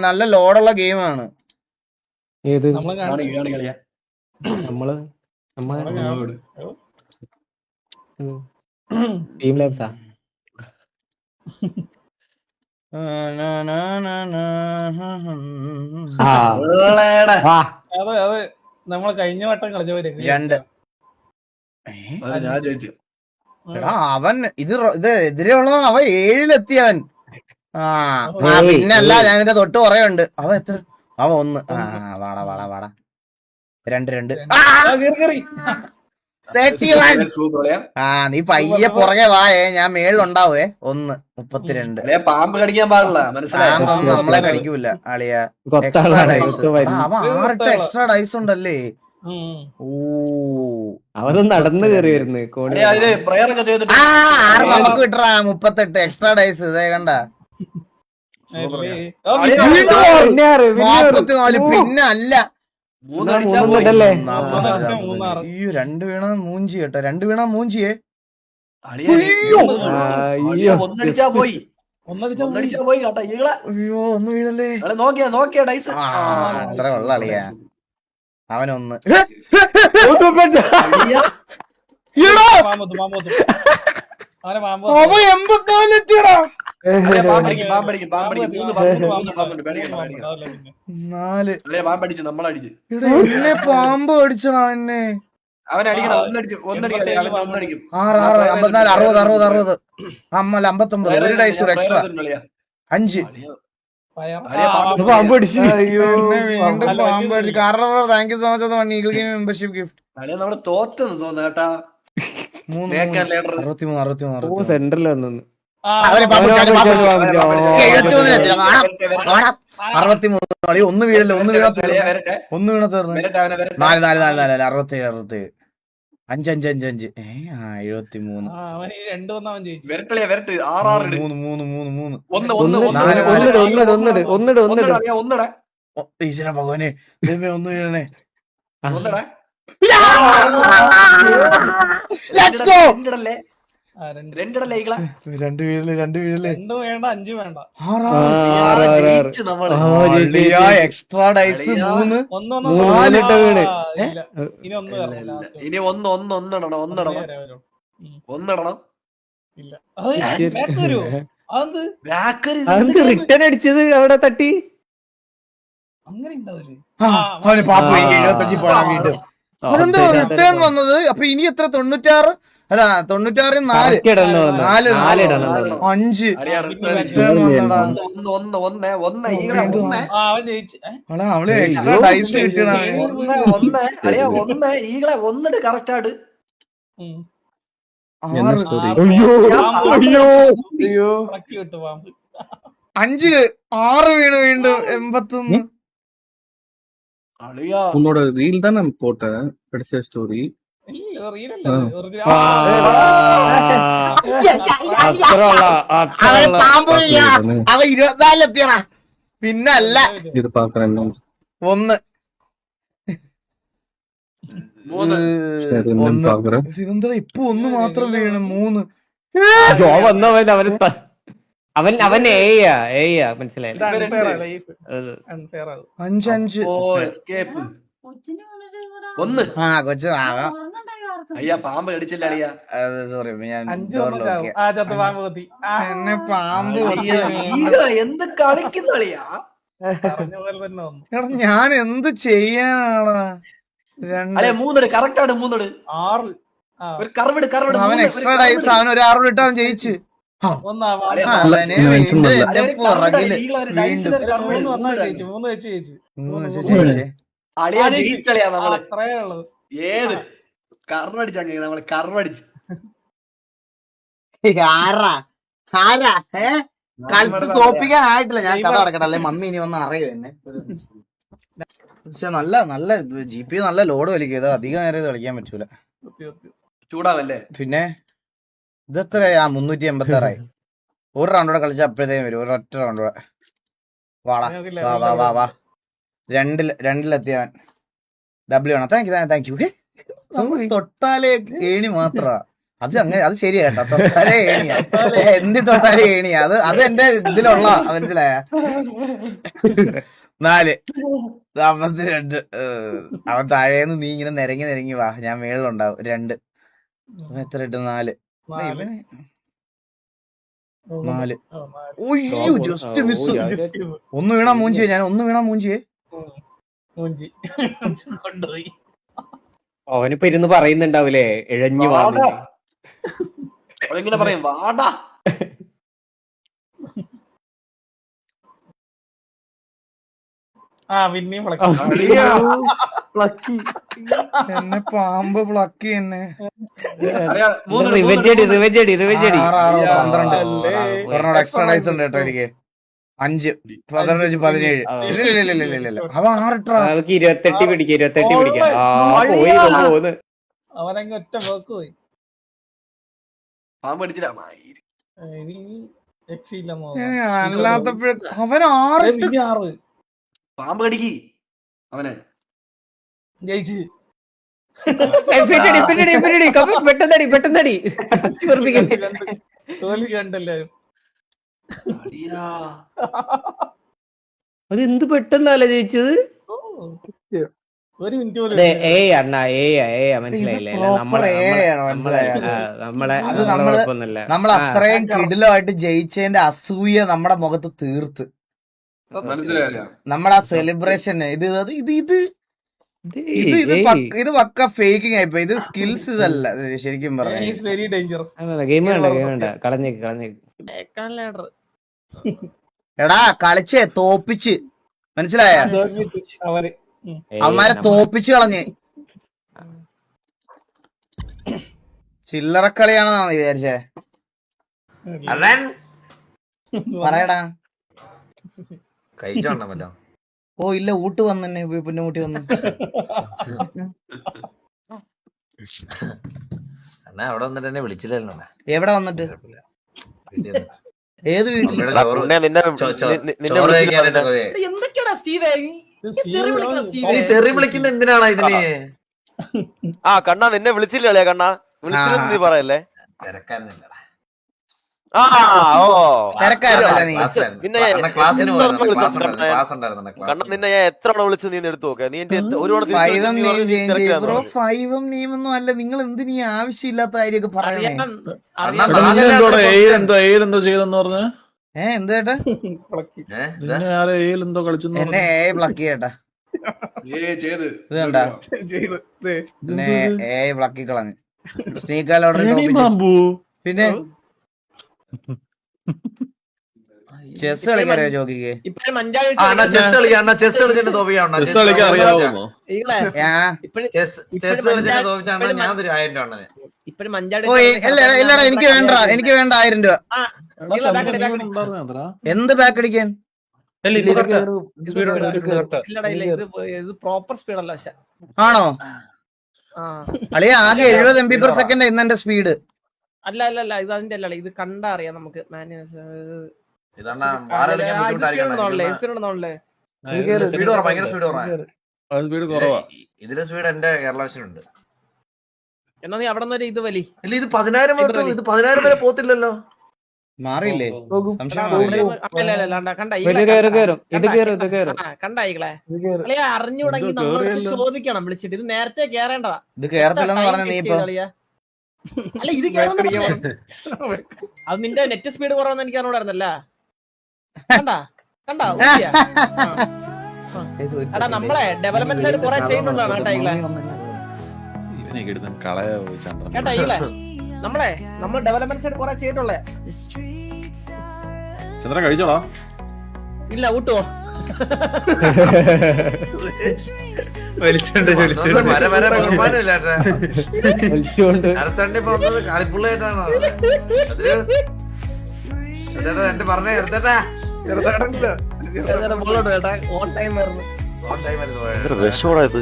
നല്ല ലോഡുള്ള ഗെയിമാണ്. ഏത് കളിയാ നമ്മള് ടീം ലാബ്സാ അതെ നമ്മള് കഴിഞ്ഞ വട്ടം കളിച്ചവര് രണ്ട്. ഞാൻ ചോദിച്ചു. എടാ അവൻ ഇത് എതിരെയുള്ള അവൻ 7-ലെത്തിയവൻ. പിന്നല്ല ഞാൻ ഇതിന്റെ തൊട്ട് കുറയുണ്ട്. അവൻ എത്ര? അവൻ 1. വാടാ വാടാ വാടാ. 2 നീ പയ്യെ പുറകെ വായേ, ഞാൻ മേളിലുണ്ടാവേ. 1-32. പാമ്പ് കടിക്കാൻ പാടില്ല, മനസ്സിലായോ? നമ്മളെ കടിക്കൂല അളിയ. Extra dice. അവൻ 6 എക്സ്ട്രാ ഡൈസ് ഉണ്ടല്ലേ. അവരൊന്നും നടന്നു കയറിയായിരുന്നു. പ്രയറൊക്കെ ചെയ്തിട്ട് നമുക്ക് കിട്ടാ 38 എക്സ്ട്രാ ഡൈസ്. ഇതേ കണ്ട 44. പിന്നെ അല്ല 2 വീണ മൂഞ്ചി കേട്ടോ. 2 വീണ മൂഞ്ചിയേ. ഒന്നടിച്ചാ പോയി കേട്ടോ. അയ്യോ 1 വീണല്ലേ. നോക്കിയാ ഡൈസ് അത്ര ഉള്ള അളിയാ. അവനൊന്ന്. അവ 84 എത്തിയടാ. 4. എന്നെ പാമ്പ് അടിച്ചടാ എന്നെ. 6, 54, 60. അമ്മ 59. 1 ഡൈസ് കൂടെ എക്സ്ട്രാ. 5. പാമ്പ് അടിച്ചു. വീണ്ടും പാമ്പ് അടിച്ചു. കാരണം thank you so much for eagle game membership gift. നമ്മള് തോറ്റെന്ന് തോന്നുന്നു. 63. സെന്ററിൽ വന്നു. 63. 1 വീഴല്ലേ. 1 വീണ തീർന്നു. 4. 67. 5. 73. 3. ഭഗവാനെ 1 വീഴണേ. Let's go. 2 വീഴല്ലേ. 2 വീഴല്ലേ. 2 വേണ്ട 5 വേണ്ട. Extra dyes 3. 4 വീണ്. ഇനി ഒന്നിടണം. റിട്ടേൺ അടിച്ചത് അവിടെ തട്ടി. അവന് പാപ്പ 75 പോടാ വീണ്ടും. അതെന്താ റിട്ടേൺ വന്നത്? അപ്പൊ ഇനി എത്ര? 96. അല്ല 96 4. 5 റിട്ടേൺ വന്നടാ. അവള് എക്സ്ട്രാ ഡൈസ് കിട്ടണ. ഒന്നിട്ട് കറക്റ്റ് ആയിട്ട് 5. 6 വീണ് വീണ്ടും 81. உன்னோட ரீல் தான் நான் போட்டேன் கடைசியா ஸ்டோரி. അവ 24 എത്തിയടാ. പിന്നല്ല இது பாக்குறேன் 1. பாக்குறேன். ഇതെന്താ ഇപ്പൊ 1 മാത്രം വീണ്? 3. അവൻ ഏയാ മനസ്സിലായില്ല. 5. കൊച്ചു അയ്യാ പാമ്പ് കടിച്ചില്ല അളിയാ. സോറി ഞാൻ എന്നെ പാമ്പ് എന്ത് കളിക്കുന്ന അളിയാ. ഞാൻ എന്ത് ചെയ്യാനാടാ. 3 കറക്റ്റ് ആണ്. 3 ഒരു കർവിട്. അവൻ എക്സ്ട്രാ ഡൈസ്. അവൻ ഒരു 6 ഇട്ട് അവൻ ജയിച്ച്. ജയിച്ചളിയാ നമ്മള്. ഏത് കർവടിച്ച നമ്മള് കർവടിച്ച്. കളിച്ച് തോപ്പിക്കാനായിട്ടില്ല. ഞാൻ കഥ അടക്കട്ടെ, അല്ലെ മമ്മി ഇനി ഒന്ന് അറിയോ എന്നെ. പക്ഷെ നല്ല GP നല്ല ലോഡ് വലിക്കും. അധികം നേരം ഇത് കളിക്കാൻ പറ്റൂല, ചൂടാവല്ലേ. പിന്നെ ഇതെത്രയാ? 386. 1 റൗണ്ട് കൂടെ കളിച്ച അപ്പോഴത്തേക്കും വരും. ഒരൊറ്റ റൗണ്ട് കൂടെ. വാടാ വാ. 2-ലെത്തിയവൻ W ആണ്. Thank you. തൊട്ടാലേ ഏണി മാത്ര. അത് ശരിയാ കേട്ടോ, തൊട്ടാലേ ഏണിയാ. എന്തി തൊട്ടാലേ ഏണിയാ. അത് എന്റെ ഇതിലുള്ള മനസ്സിലായ. 4 താമസ 2. അവൻ താഴേന്ന് നീ ഇങ്ങനെ നിരങ്ങി വാ, ഞാൻ മേളിലുണ്ടാവും. 2 എത്ര ഇട്ട് 4. ഇവന് 4. ഒയ്യോ ജസ്റ്റ് മിസ്. ഒന്ന് വീണാ മൂഞ്ചിയെ, ഞാൻ ഒന്ന് വീണാ മൂഞ്ചിയെ. മൂഞ്ചി കൊണ്ടുപോയി. അവനിപ്പോ ഇരുന്ന് പറയുന്നുണ്ടാവൂലേ ഇഴഞ്ഞു വന്നു. എങ്ങനെ പറയും വാടാ. പിന്നെയും എന്നെ പാമ്പ് പ്ലക്കി എന്നെ. റിവെഞ്ച് അടി. 12 ഒരെണ്ണോട് എക്സ്ട്രാ ഡൈസ് ഉണ്ട് കേട്ടോ എനിക്ക്. 5 15 17. ഇല്ല അവൻ 6 ഇട്ടാ. 28 പിടിക്കാം. പോന്ന് അവനങ്ങ് ഒറ്റ പോക്ക് പോയി. പാമ്പ് അടിച്ചില്ല. രക്ഷയില്ല. അല്ലാത്തപ്പോഴ അവൻ 6 ഇട്ട്. 6 പാമ്പ് കടിക്കി അവനെ. ജയിച്ച്. പെട്ടെന്നടി തോൽവി കണ്ടെല്ലാരും. അത് എന്ത് പെട്ടെന്നല്ലേ ജയിച്ചത്. ഒരു മിനിറ്റ് പോലും. മനസ്സിലായില്ലേ? നമ്മൾ അത്രയും കിടിലമായിട്ട് ജയിച്ചതിന്റെ അസൂയ നമ്മുടെ മുഖത്ത് തീർത്ത്. മനസ്സിലായില്ല. നമ്മളാ സെലിബ്രേഷൻ ഇത് പക്ക ഫേക്കിംഗ് ആയിപ്പോ. ഇത് സ്കിൽസ് ഇതല്ല ശരിക്കും പറഞ്ഞു. Very dangerous. ഗെയിം വേണ്ട കളഞ്ഞേക്ക്. എടാ കളിച്ചേ തോപ്പിച്ച്, മനസ്സിലായ? അവന്മാരെ തോപ്പിച്ച് കളഞ്ഞ്. ചില്ലറക്കളിയാണെന്നാണ് വിചാരിച്ചേ. പറയടാ. കഴിച്ചോണ്ടല്ലോ. ഓ ഇല്ല, ഊട്ട് വന്നെ പിന്നെ ഊട്ടി വന്നു. അണ്ണാ അവിടെ വന്നിട്ട് എന്നെ വിളിച്ചില്ലല്ലോ. എവിടെ വന്നിട്ട്? ഏത് വീട്ടിൽ? എന്തൊക്കെയാടാ സ്റ്റീവേ നീ തെറി വിളിക്കുന്ന എന്തിനാണ് ഇതിന്? കണ്ണാ നിന്നെ വിളിച്ചില്ലേ? കണ്ണാ വിളിച്ചില്ലെന്ന് നീ പറയല്ലേ? തിരക്കാരുന്നില്ലടാ. കണ്ണ നിന്നെ ഞാൻ എത്ര വിളിച്ചു നീ എടുത്തു നോക്കാം. നീ ഒരുപാട് നിയമൊന്നും അല്ല. നിങ്ങൾ എന്തിനീ ആവശ്യമില്ലാത്ത കാര്യമൊക്കെ പറയണേ? എന്തോ ചെയ്തെന്ന് പറഞ്ഞ് എന്ത് ചേട്ടാ? എന്തോ കളിച്ചു എന്നെ പ്ലക്കി ചേട്ടാ. ഇത് കണ്ടാ പ്ലക്കി കളഞ്ഞ് സ്നീക്കാലോടെ. പിന്നെ ചെസ് കളിക്കാറിയോ ജോഗിക്ക്? ചെസ് കളിച്ചിട്ട് തോപ്പിക്കാണോ? ഇല്ലടാ എനിക്ക് വേണ്ട 1000 രൂപ. എന്ത് ബാക്ക് അടിക്കാൻ? ആണോ? അളിയ ആകെ 70 MB/s ഇന്ന് എന്റെ സ്പീഡ്. അല്ല ഇത് അതിന്റെ അല്ല, ഇത് കണ്ടാ അറിയാം നമുക്ക്. ഇതിന്റെ സ്പീഡ് എന്റെ കേരള ഉണ്ട്. എന്നാ നീ അവിടെ നിന്ന് ഇത് വലി. ഇല്ല ഇത് 10,000 വരെ പോത്തില്ലല്ലോ. മാറിയില്ലേ? കണ്ടായികളെ അറിഞ്ഞുടങ്ങി നമ്മൾ ചോദിക്കണം വിളിച്ചിട്ട്. ഇത് നേരത്തെ കേറേണ്ടതാ. ഇത് കേറത്തില്ലെന്ന് പറഞ്ഞ നീ ഇപ്പൊ. അല്ല ഇത് അത് നിന്റെ നെറ്റ് സ്പീഡ് കുറവെന്ന് എനിക്ക് അറിഞ്ഞൂടായിരുന്നല്ല. കണ്ടാ എടാ നമ്മളെ ഡെവലപ്മെന്റ് സൈഡ് കുറെ ചെയ്യുന്നതാണ് കേട്ടാ ഈകളെ. കേട്ടാ ഈകളെ നമ്മൾ ഡെവലപ്മെന്റ് സൈഡ് കുറെ ചെയ്തിട്ടുള്ളേ. ചന്ദ്രൻ കഴിച്ചോളാ? ഇല്ല ഊട്ടുവോ? കളിപ്പുള്ളായിട്ടാണോ പറഞ്ഞേ? വിഷോടായത്